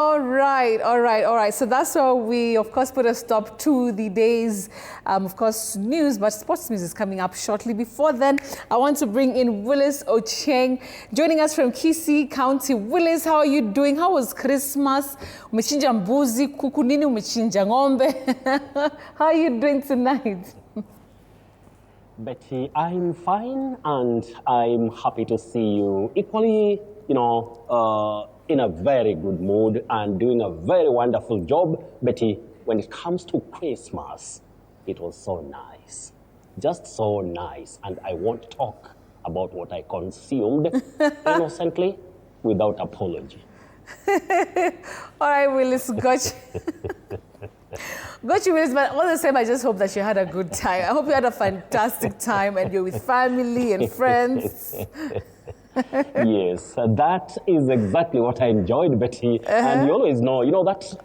All right. So that's why we, of course, put a stop to the day's, of course, news. But sports news is coming up shortly. Before then, I want to bring in Willis Ocheng, joining us from Kisii County. Willis, how are you doing? How was Christmas? Umechinja mbuzi, kuku nini umechinja ng'ombe? How are you doing tonight? Betty, I'm fine, and I'm happy to see you equally, in a very good mood and doing a very wonderful job. Betty, when it comes to Christmas, it was so nice, just so nice. And I won't talk about what I consumed innocently without apology. All right, Willis, got you. Got you, Willis, but all the same, I just hope that you had a good time. I hope you had a fantastic time and you're with family and friends. Yes, that is exactly what I enjoyed, Betty. And you always know, that's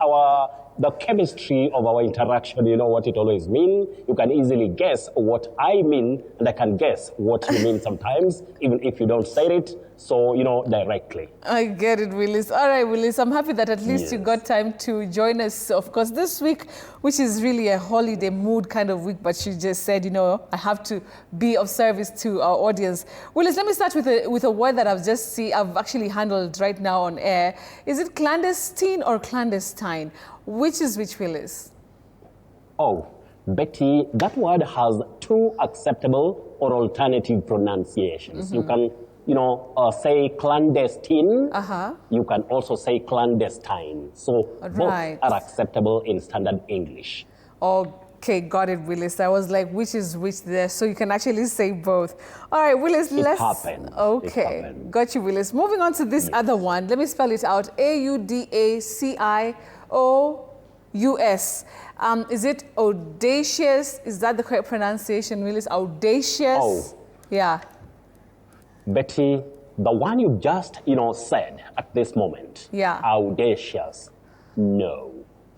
the chemistry of our interaction, you know what it always means. You can easily guess what I mean, and I can guess what you mean sometimes, even if you don't say it, so, directly. I get it, Willis. All right, Willis, I'm happy that at least you got time to join us, of course, this week, which is really a holiday mood kind of week, but you just said, I have to be of service to our audience. Willis, let me start with a word that I've actually handled right now on air. Is it clandestine or clandestine? Which is which, Willis? Oh, Betty, that word has two acceptable or alternative pronunciations. You can, say clandestine. You can also say clandestine. So both are acceptable in standard English. Okay, got it, Willis. I was like, which is which there? So you can actually say both. All right, Willis, It happened. Okay, got you, Willis. Moving on to this other one. Let me spell it out. Audacious. Is it audacious? Is that the correct pronunciation, Willis? Audacious? Oh. Yeah. Betty, the one you just, said at this moment. Yeah. Audacious. No.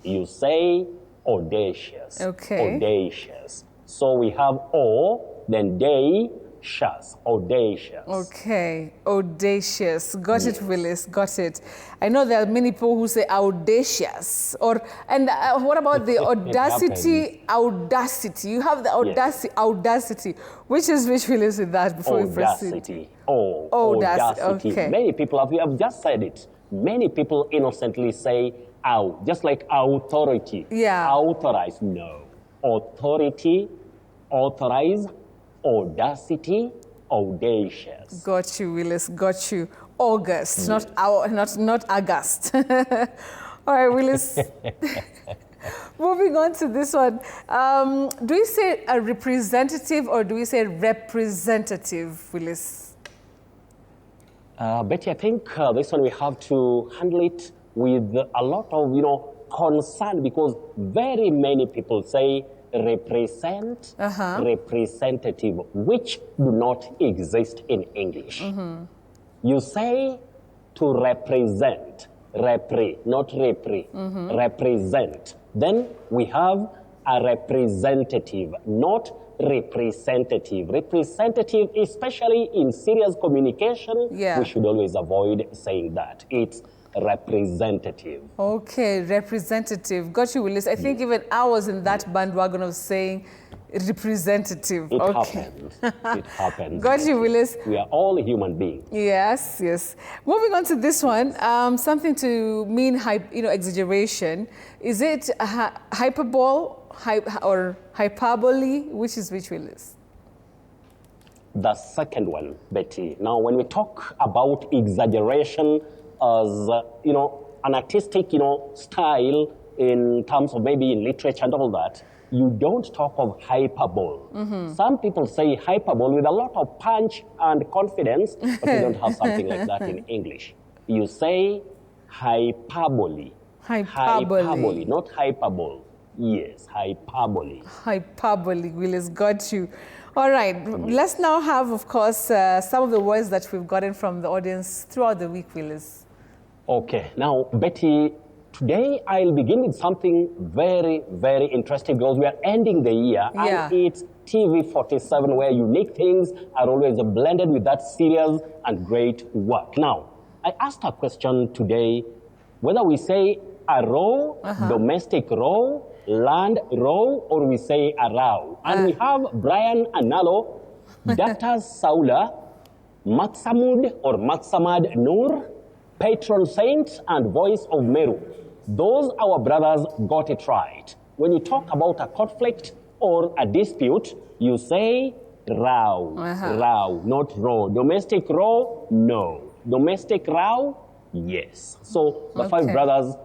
You say audacious. Okay. Audacious. So we have O, then day, audacious. Okay, audacious. Got it, Willis, got it. I know there are many people who say audacious. And what about the audacity? Audacity. You have the audacity. Which is which, Willis, with that before we proceed? Audacity. Audacity. Okay. Many people, we have just said it. Many people innocently say just like authority. Yeah. Authorize. No. Authority, authorize, audacity, audacious. Got you, Willis, got you. August, not August. All right, Willis. Moving on to this one. Do we say a representative or do we say representative, Willis? Betty, I think this one we have to handle it with a lot of, concern, because very many people say represent, representative, which do not exist in English. You say to represent, not represent. Then we have a representative, not representative. Representative, especially in serious communication, we should always avoid saying that. It's representative. Okay, representative. Got you, Willis. I think even I was in that bandwagon of saying representative. It happens. It happens. Got you, Willis. We are all human beings. Yes, yes. Moving on to this one, something to mean exaggeration. Is it hyperbole or hyperbole? Which is which, Willis? The second one, Betty. Now, when we talk about exaggeration as, an artistic, style in terms of maybe in literature and all that, you don't talk of hyperbole. Some people say hyperbole with a lot of punch and confidence, but we don't have something like that in English. You say hyperbole. Hyperbole, not hyperbole. Yes, hyperbole. Hyperbole, Willis, got you. All right, let's now have, of course, some of the words that we've gotten from the audience throughout the week, Willis. Okay, now, Betty, today I'll begin with something very, very interesting, because we are ending the year, and it's TV47, where unique things are always blended with that serious and great work. Now, I asked a question today Whether we say a row, domestic row, land row, or we say a row. And we have Brian Analo, Dr. Saula, Maxamud or Maxamad Nur, patron saint and voice of Meru. Those our brothers got it right. When you talk about a conflict or a dispute, you say row, row, not row. Domestic row, no. Domestic row, yes. So the five brothers,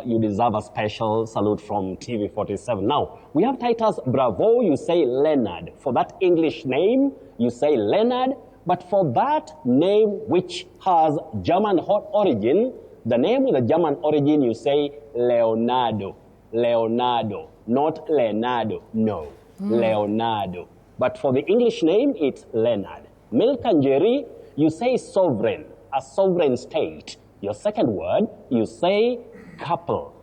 you deserve a special salute from TV47. Now, we have Titus Bravo, you say Leonard. For that English name, you say Leonard. But for that name which has German origin, the name with a German origin, you say Leonardo. Leonardo, not Leonardo, no. Leonardo. But for the English name, it's Leonard. Milk and Jerry, you say sovereign, a sovereign state. Your second word, you say couple.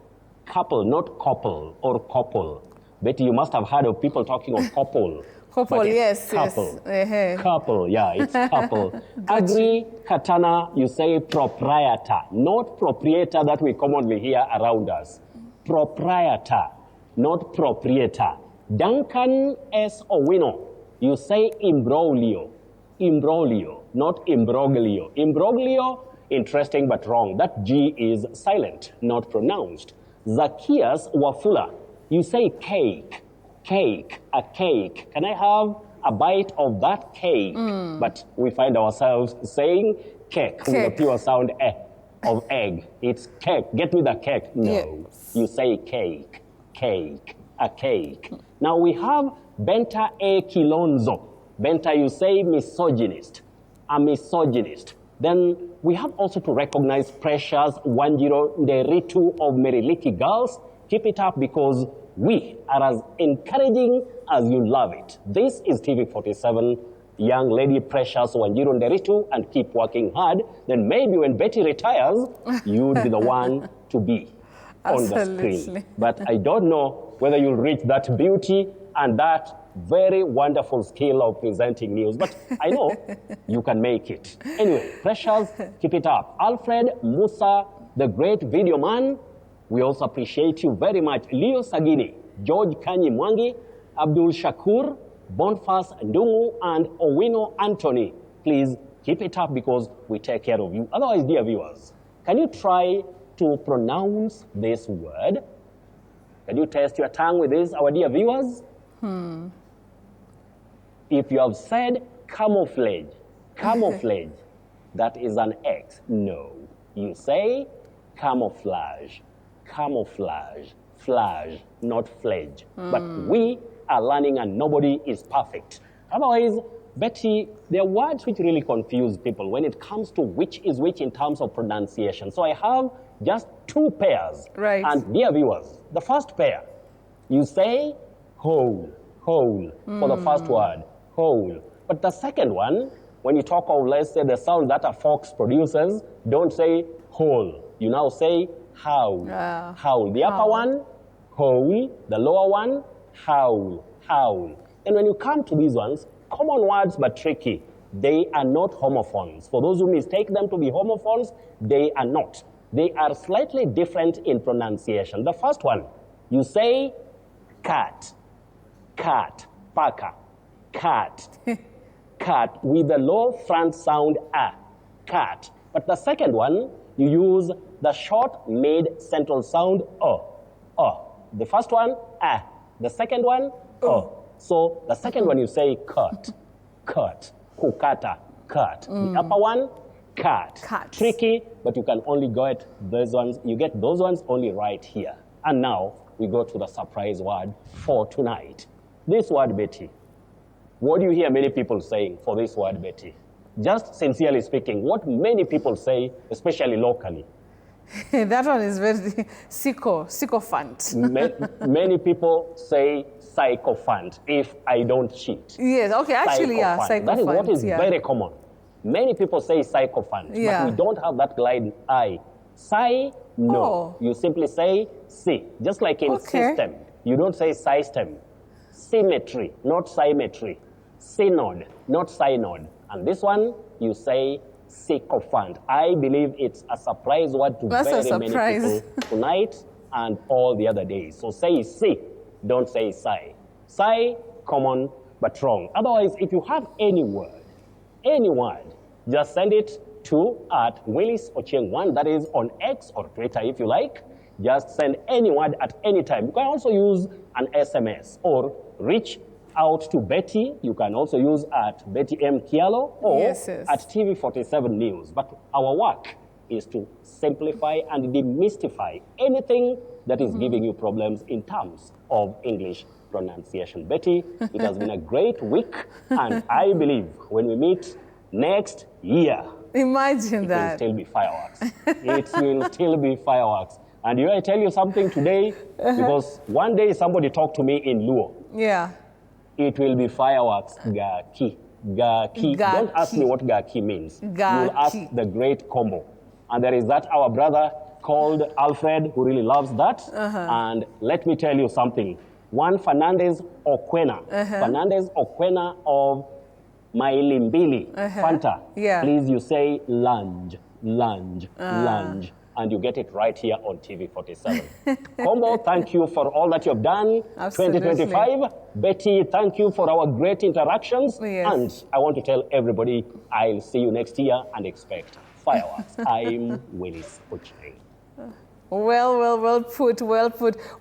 Couple, not couple or couple. Betty, you must have heard of people talking of couple. Couple, yes, couple. yes. Couple, yeah, it's couple. Agri, Katana, you say proprietor, not proprietor that we commonly hear around us. Proprietor, not proprietor. Duncan S. Owino, you say imbroglio. Imbroglio, not imbroglio. Imbroglio, interesting but wrong. That G is silent, not pronounced. Zacchaeus Wafula, you say cake. Cake, a cake. Can I have a bite of that cake? But we find ourselves saying cake with a pure sound of egg. It's cake. Get me the cake. No. Yes. You say cake. Cake. A cake. Now we have Benta A. Kilonzo. Benta, you say misogynist. A misogynist. Then we have also to recognize Precious Wanjiro Nderitu of Meriliki Girls. Keep it up because we are as encouraging as you love it. This is TV47, young lady Precious Wanjiro Nderitu, and keep working hard. Then maybe when Betty retires, you'd be the one to be on the screen. But I don't know whether you'll reach that beauty and that very wonderful skill of presenting news. But I know you can make it. Anyway, Precious, keep it up. Alfred Musa, the great video man, we also appreciate you very much. Leo Sagini, George Kanyi Mwangi, Abdul Shakur, Boniface Ndungu, and Owino Anthony. Please keep it up because we take care of you. Otherwise, dear viewers, can you try to pronounce this word? Can you test your tongue with this, our dear viewers? If you have said camouflage, camouflage, that is an X. No. You say camouflage. Camouflage, flage, not flage. But we are learning and nobody is perfect. Otherwise, Betty, there are words which really confuse people when it comes to which is which in terms of pronunciation. So I have just two pairs. Right. And dear viewers, the first pair, you say whole, whole for the first word, whole. But the second one, when you talk of, let's say, the sound that a fox produces, don't say whole. You now say howl, howl. The upper one, howl. The lower one, howl, howl. And when you come to these ones, common words but tricky. They are not homophones. For those who mistake them to be homophones, they are not. They are slightly different in pronunciation. The first one, you say cat, cat, paka, cat, cat, with the low front sound a, cat. But the second one, you use the short mid-central sound o. The first one, a. The second one, o. So the second one you say cut, cut, kukata, cut. The upper one, cat. Cat. Tricky, but you can only get those ones. You get those ones only right here. And now we go to the surprise word for tonight. This word, Betty. What do you hear many people saying for this word, Betty? Just sincerely speaking, what many people say, especially locally. That one is very sycophant. Many people say sycophant if I don't cheat. Yes, okay, actually, yeah, sycophant. That is what is very common. Many people say sycophant, but we don't have that glide I. Sy, no. You simply say si. Just like in system, you don't say system. Symmetry, not symmetry. Synod, not synod. And this one, you say sycophant. I believe it's a surprise word to That's very many people tonight and all the other days. So say si, don't say sai. Sai, common but wrong. Otherwise, if you have any word, just send it to @WillisOchieng1, that is on X or Twitter if you like. Just send any word at any time. You can also use an SMS or reach out to Betty. You can also use at Betty M. Kialo or at TV47 News. But our work is to simplify and demystify anything that is giving you problems in terms of English pronunciation. Betty, it has been a great week, and I believe when we meet next year, imagine that. It will still be fireworks. It will still be fireworks. And I tell you something today, because one day somebody talked to me in Luo. Yeah. It will be fireworks. Gaki. Don't ask me what gaki means. You'll ask the great combo. And there is that our brother called Alfred who really loves that. And let me tell you something. One Fernandez Okwena. Fernandez Okwena of Mailimbili, Fanta. Yeah. Please, you say lunge. And you get it right here on TV47. Combo, thank you for all that you've done. Absolutely. 2025. Betty, thank you for our great interactions. Yes. And I want to tell everybody, I'll see you next year and expect fireworks. I'm Willis Ochieng. Well put.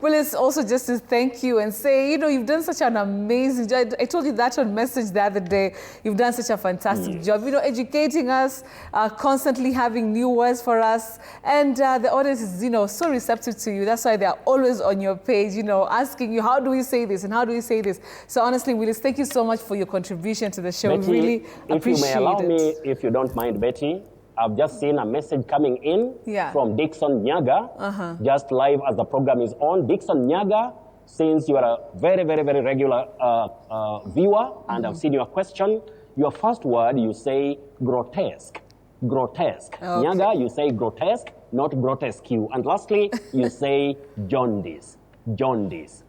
Willis, also just to thank you and say, you've done such an amazing job. I told you that on message the other day. You've done such a fantastic job, educating us, constantly having new words for us. And the audience is, so receptive to you. That's why they're always on your page, asking you, how do we say this and how do we say this? So honestly, Willis, thank you so much for your contribution to the show. Betty, really appreciate it. If you may allow me, if you don't mind, Betty, I've just seen a message coming in from Dixon Nyaga, just live as the program is on. Dixon Nyaga, since you are a very, very, very regular viewer, and I've seen your question, your first word, you say grotesque. Grotesque. Okay. Nyaga, you say grotesque, not grotesque. And lastly, you say jaundice. Jaundice.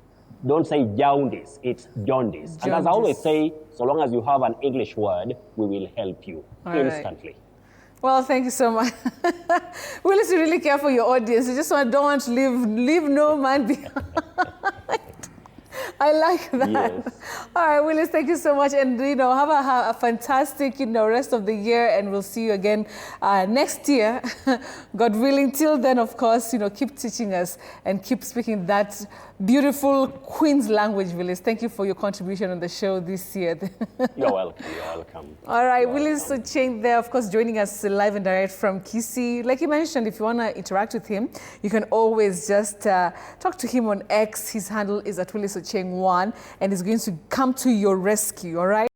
Don't say jaundice, it's jaundice. And as I always say, so long as you have an English word, we will help you instantly. Right. Well, thank you so much. Willis, you really care for your audience. You just don't want to leave no man behind. I like that. Yes. All right, Willis, thank you so much. And, have a fantastic, rest of the year. And we'll see you again next year. God willing. Till then, of course, keep teaching us and keep speaking that beautiful Queen's language, Willis. Thank you for your contribution on the show this year. You're welcome. All right, Willis Ochieng there, of course, joining us live and direct from Kisii. Like you mentioned, if you want to interact with him, you can always just talk to him on X. His handle is @WillisOchieng1, and he's going to come to your rescue, all right?